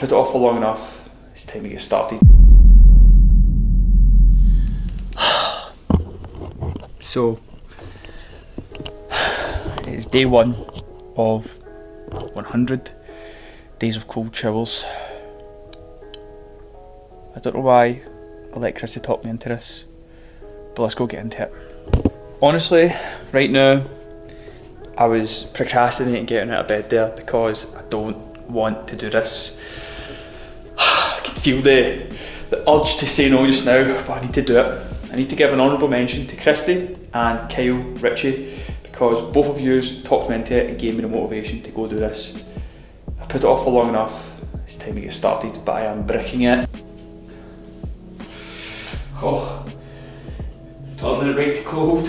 Put it off for long enough, it's time to get started. So, it's day 1 of 100 days of cold showers. I don't know why I let Chrissy talk me into this, but let's go get into it. Honestly, right now, I was procrastinating getting out of bed there because I don't want to do this. I can feel the urge to say no just now, but I need to do it. I need to give an honourable mention to Christy and Kyle Ritchie because both of you talked me into it and gave me the motivation to go do this. I put it off for long enough, it's time to get started, but I am bricking it. Oh, turning it right to cold.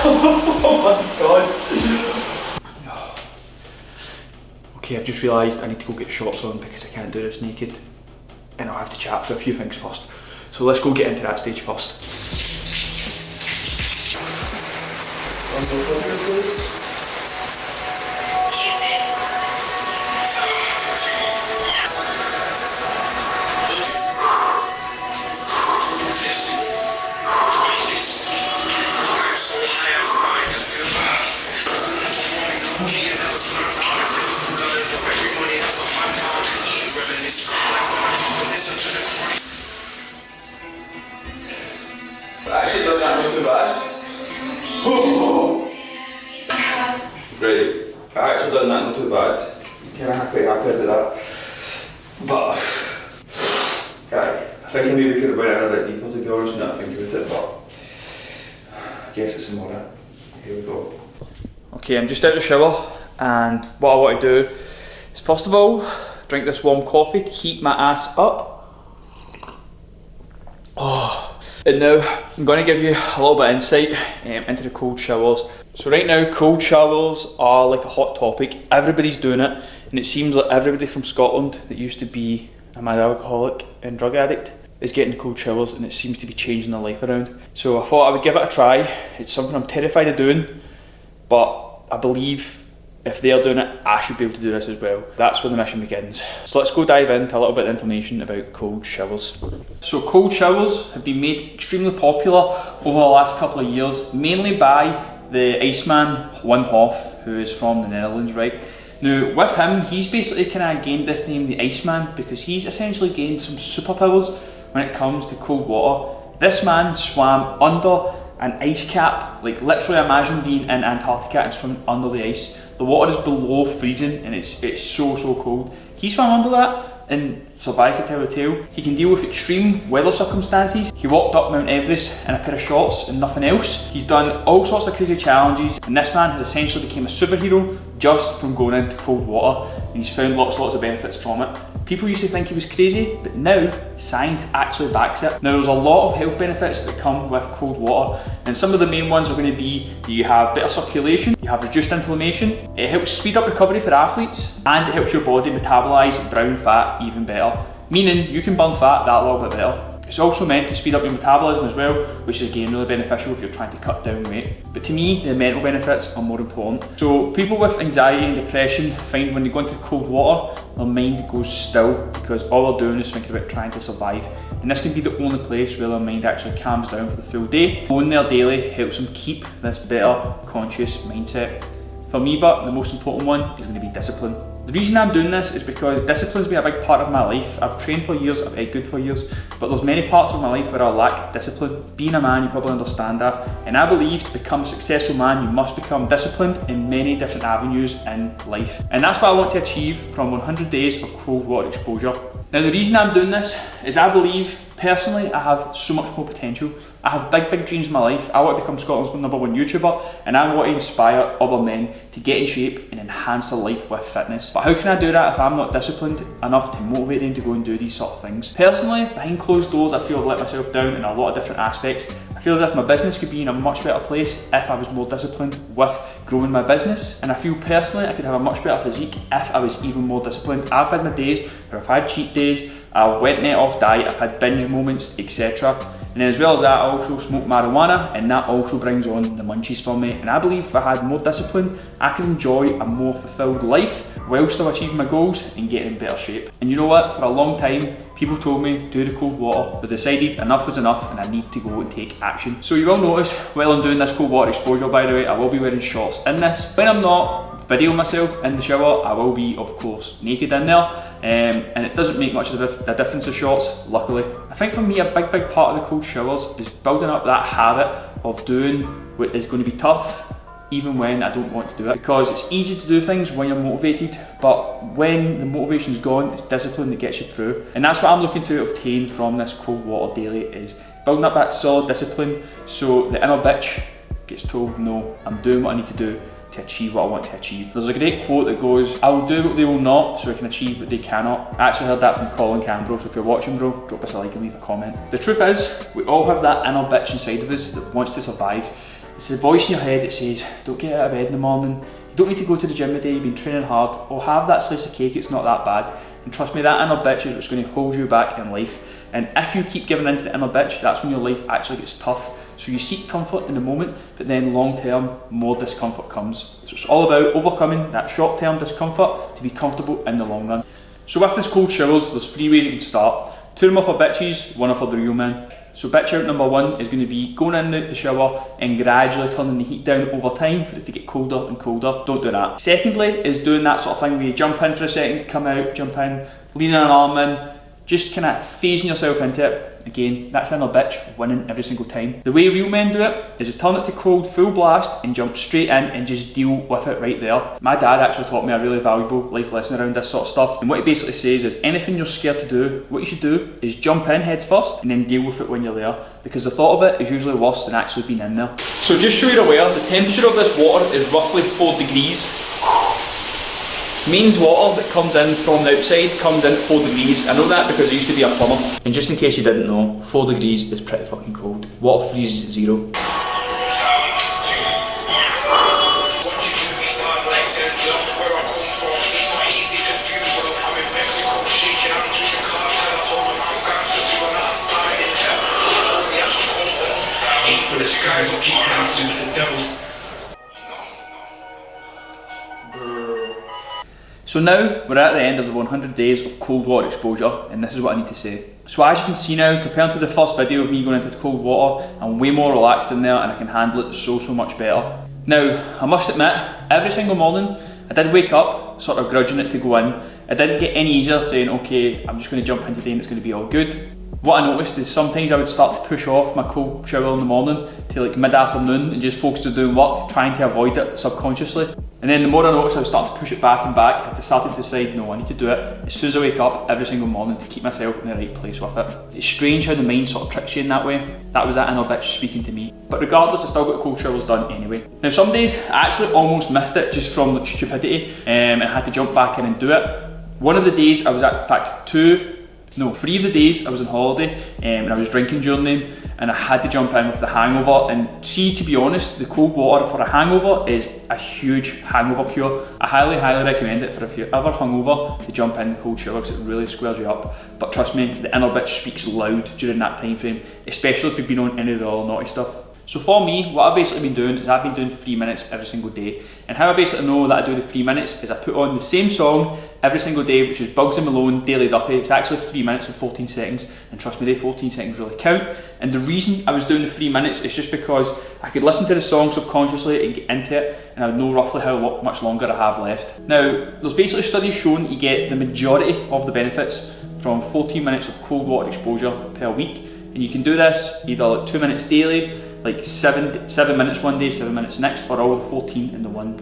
Oh my god. Okay, I've just realised I need to go get shorts on because I can't do this naked. And I'll have to chat for a few things first. So let's go get into that stage first. I actually done that not too bad. Right, I actually done that not too bad. I'm quite happy I did that. But, okay, I think I maybe could have went in a bit deeper to be honest, now I think about it, but I guess it's some more. Here we go. Okay, I'm just out of the shower, and what I want to do is first of all, drink this warm coffee to heat my ass up. Oh. And now I'm going to give you a little bit of insight into the cold showers. So right now cold showers are like a hot topic, everybody's doing it, and it seems like everybody from Scotland that used to be a mad alcoholic and drug addict is getting the cold showers, and it seems to be changing their life around. So I thought I would give it a try. It's something I'm terrified of doing, but I believe if they're doing it, I should be able to do this as well. That's where the mission begins. So let's go dive into a little bit of information about cold showers. So cold showers have been made extremely popular over the last couple of years, mainly by the Iceman Wim Hof, who is from the Netherlands, right? Now with him, he's basically kind of gained this name, the Iceman, because he's essentially gained some superpowers when it comes to cold water. This man swam under an ice cap, like literally imagine being in Antarctica and swimming under the ice. The water is below freezing and it's so cold. He swam under that and survived to tell the tale. He can deal with extreme weather circumstances. He walked up Mount Everest in a pair of shorts and nothing else. He's done all sorts of crazy challenges, and this man has essentially become a superhero just from going into cold water, and he's found lots of benefits from it. People used to think he was crazy, but now science actually backs it. Now there's a lot of health benefits that come with cold water, and some of the main ones are going to be that you have better circulation, you have reduced inflammation, it helps speed up recovery for athletes, and it helps your body metabolise brown fat even better, meaning you can burn fat that little bit better. It's also meant to speed up your metabolism as well, which is again really beneficial if you're trying to cut down weight. But to me, the mental benefits are more important. So people with anxiety and depression find when they go into cold water, their mind goes still because all they're doing is thinking about trying to survive. And this can be the only place where their mind actually calms down for the full day. Going there daily helps them keep this better, conscious mindset. For me, but the most important one is going to be discipline. The reason I'm doing this is because discipline's been a big part of my life. I've trained for years, I've ate good for years, but there's many parts of my life where I lack discipline. Being a man, you probably understand that. And I believe to become a successful man, you must become disciplined in many different avenues in life. And that's what I want to achieve from 100 days of cold water exposure. Now the reason I'm doing this is I believe, personally, I have so much more potential. I have big dreams in my life. I want to become Scotland's #1 YouTuber, and I want to inspire other men to get in shape and enhance their life with fitness. But how can I do that if I'm not disciplined enough to motivate them to go and do these sort of things? Personally, behind closed doors, I feel I've let myself down in a lot of different aspects. I feel as if my business could be in a much better place if I was more disciplined with growing my business. And I feel personally I could have a much better physique if I was even more disciplined. I've had my days where I've had cheat days, I've went net off diet, I've had binge moments, etc. And then as well as that, I also smoke marijuana, and that also brings on the munchies for me. And I believe if I had more discipline, I could enjoy a more fulfilled life while still achieving my goals and getting in better shape. And you know what? For a long time, people told me do the cold water, but decided enough was enough and I need to go and take action. So you will notice while I'm doing this cold water exposure, by the way, I will be wearing shorts in this. When I'm not videoing myself in the shower, I will be, of course, naked in there. And it doesn't make much of a difference, the shorts, luckily. I think for me, a big part of the cold showers is building up that habit of doing what is going to be tough, even when I don't want to do it. Because it's easy to do things when you're motivated, but when the motivation's gone, it's discipline that gets you through. And that's what I'm looking to obtain from this cold water daily, is building up that solid discipline so the inner bitch gets told, no, I'm doing what I need to do to achieve what I want to achieve. There's a great quote that goes, I will do what they will not so I can achieve what they cannot. I actually heard that from Colin Cambro, so if you're watching, bro, drop us a like and leave a comment. The truth is, we all have that inner bitch inside of us that wants to survive. It's the voice in your head that says, don't get out of bed in the morning, you don't need to go to the gym today, you've been training hard, or have that slice of cake, it's not that bad. And trust me, that inner bitch is what's going to hold you back in life. And if you keep giving in to the inner bitch, that's when your life actually gets tough. So you seek comfort in the moment, but then long term, more discomfort comes. So it's all about overcoming that short term discomfort to be comfortable in the long run. So with this cold showers, there's 3 ways you can start. 2 of them are for bitches, 1 are for the real men. So bitch out number 1 is going to be going in the shower and gradually turning the heat down over time for it to get colder and colder. Don't do that. Secondly is doing that sort of thing where you jump in for a second, come out, jump in, leaning an arm in, just kind of phasing yourself into it. Again, that's inner bitch winning every single time. The way real men do it is to turn it to cold full blast and jump straight in and just deal with it right there. My dad actually taught me a really valuable life lesson around this sort of stuff, and what he basically says is anything you're scared to do, what you should do is jump in heads first and then deal with it when you're there, because the thought of it is usually worse than actually being in there. So just so you're aware, the temperature of this water is roughly 4 degrees. Means water that comes in from the outside comes in at 4 degrees. I know that because I used to be a plumber. And just in case you didn't know, 4 degrees is pretty fucking cold. Water freezes at 0. So now we're at the end of the 100 days of cold water exposure, and this is what I need to say. So as you can see now, compared to the first video of me going into the cold water, I'm way more relaxed in there and I can handle it so much better. Now, I must admit, every single morning I did wake up sort of grudging it to go in. It didn't get any easier saying, okay, I'm just going to jump in today and it's going to be all good. What I noticed is sometimes I would start to push off my cold shower in the morning to like mid-afternoon and just focus on doing work, trying to avoid it subconsciously. And then the more I noticed I was starting to push it back and back, I started to decide, no, I need to do it as soon as I wake up every single morning to keep myself in the right place with it. It's strange how the mind sort of tricks you in that way. That was that inner bitch speaking to me. But regardless, I still got cold showers done anyway. Now some days I actually almost missed it just from like stupidity and I had to jump back in and do it. One of the days I was at, in fact 3 of the days I was on holiday and I was drinking during them, and I had to jump in with the hangover. And see, to be honest, the cold water for a hangover is a huge hangover cure. I highly recommend it for if you're ever hungover to jump in the cold shower, because it really squares you up. But trust me, the inner bitch speaks loud during that time frame, especially if you've been on any of the other naughty stuff. So for me, what I've basically been doing is I've been doing 3 minutes every single day. And how I basically know that I do the 3 minutes is I put on the same song every single day, which is Bugs and Malone, Daily Duppy. It's actually 3 minutes and 14 seconds. And trust me, they 14 seconds really count. And the reason I was doing the 3 minutes is just because I could listen to the song subconsciously and get into it, and I would know roughly how much longer I have left. Now, there's basically studies showing you get the majority of the benefits from 14 minutes of cold water exposure per week. And you can do this either like 2 minutes daily, like 7 minutes one day, 7 minutes next, or all the 14 in the one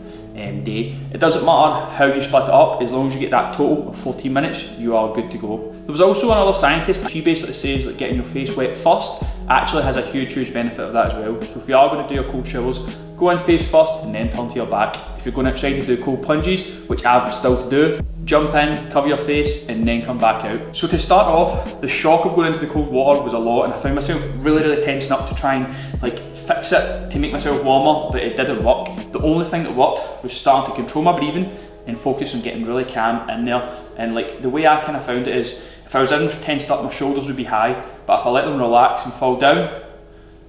day. It doesn't matter how you split it up, as long as you get that total of 14 minutes, you are good to go. There was also another scientist, she basically says that getting your face wet first actually has a huge benefit of that as well. So if you are going to do your cold showers, go in face first and then turn to your back. If you're going outside to do cold plunges, which I've still to do, jump in, cover your face and then come back out. So to start off, the shock of going into the cold water was a lot, and I found myself really tensing up to try and like fix it to make myself warmer, but it didn't work. The only thing that worked was starting to control my breathing and focus on getting really calm in there. And like the way I kind of found it is, if I was in tensed up, my shoulders would be high, but if I let them relax and fall down,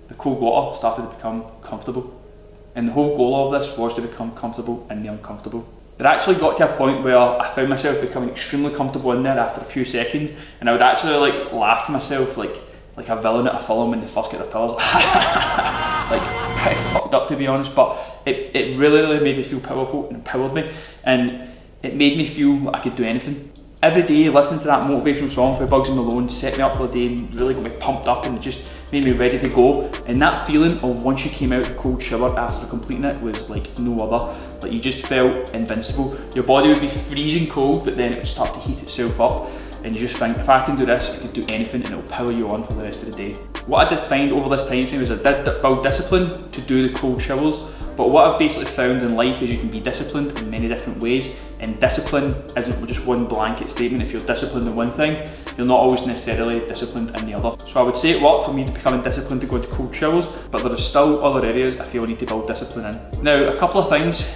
the cold water started to become comfortable. And the whole goal of this was to become comfortable in the uncomfortable. It actually got to a point where I found myself becoming extremely comfortable in there after a few seconds, and I would actually like laugh to myself like a villain at a film when they first get their pills. Like pretty fucked up, to be honest, but it really made me feel powerful and empowered me, and it made me feel like I could do anything. Every day listening to that motivational song for Bugsy Malone set me up for the day and really got me pumped up and just made me ready to go. And that feeling of once you came out of the cold shower after completing it was like no other. Like you just felt invincible. Your body would be freezing cold, but then it would start to heat itself up. And you just think, if I can do this, I can do anything, and it'll power you on for the rest of the day. What I did find over this time frame is I did build discipline to do the cold showers, but what I've basically found in life is you can be disciplined in many different ways, and discipline isn't just one blanket statement. If you're disciplined in one thing, you're not always necessarily disciplined in the other. So I would say it worked for me to becoming disciplined to go into cold showers, but there are still other areas I feel I need to build discipline in. Now, a couple of things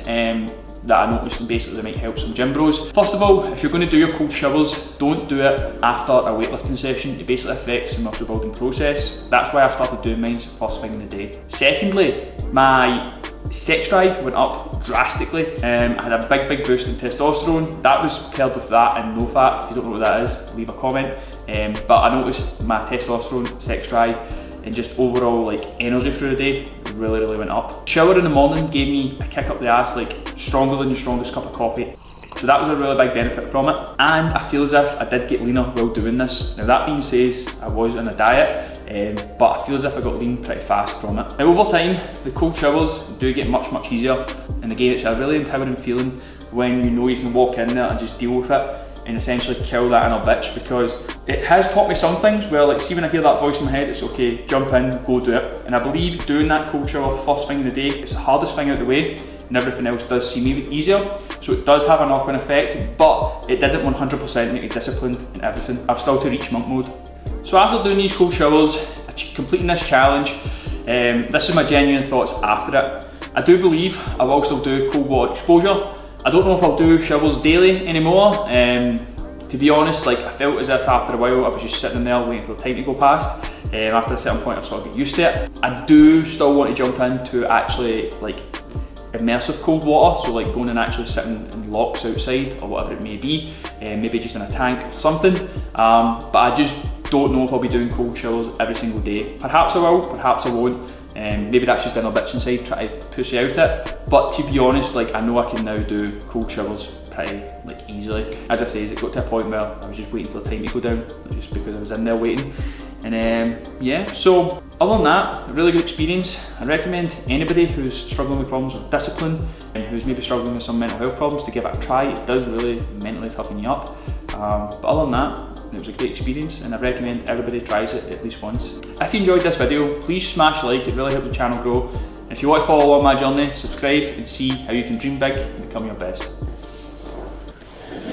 that I noticed and basically that might help some gym bros. First of all, if you're going to do your cold showers, don't do it after a weightlifting session. It basically affects the muscle building process. That's why I started doing mine first thing in the day. Secondly, my sex drive went up drastically. I had a big boost in testosterone. That was paired with that and no fat. If you don't know what that is, leave a comment. But I noticed my testosterone, sex drive, and just overall like energy through the day really went up. Shower in the morning gave me a kick up the ass, like stronger than the strongest cup of coffee. So that was a really big benefit from it. And I feel as if I did get leaner while doing this. Now that being said, I was on a diet, but I feel as if I got lean pretty fast from it. Now over time, the cold showers do get much easier. And again, it's a really empowering feeling when you know you can walk in there and just deal with it and essentially kill that inner bitch, because it has taught me some things where, like, see when I hear that voice in my head, it's okay, jump in, go do it. And I believe doing that cold shower first thing in the day, it's the hardest thing out of the way, and everything else does seem even easier. So it does have a knock-on effect, but it didn't 100% make me disciplined in everything. I've still to reach monk mode. So after doing these cold showers, completing this challenge, this is my genuine thoughts after it. I do believe I will still do cold water exposure. I don't know if I'll do showers daily anymore. To be honest, like I felt as if after a while I was just sitting there waiting for the time to go past. After a certain point I sort of get used to it. I do still want to jump into actually like immersive cold water, so like going and actually sitting in locks outside or whatever it may be, maybe just in a tank or something. But I just don't know if I'll be doing cold showers every single day. Perhaps I will, perhaps I won't. Maybe that's just inner bitch inside trying to push you out it. But to be honest, like I know I can now do cold showers pretty like easily. As I say, it got to a point where I was just waiting for the time to go down, just because I was in there waiting. And yeah, so other than that, a really good experience. I recommend anybody who's struggling with problems with discipline and who's maybe struggling with some mental health problems to give it a try. It does really mentally toughen you up. But other than that, it was a great experience, and I recommend everybody tries it at least once. If you enjoyed this video, please smash like, it really helps the channel grow. And if you want to follow along my journey, subscribe and see how you can dream big and become your best.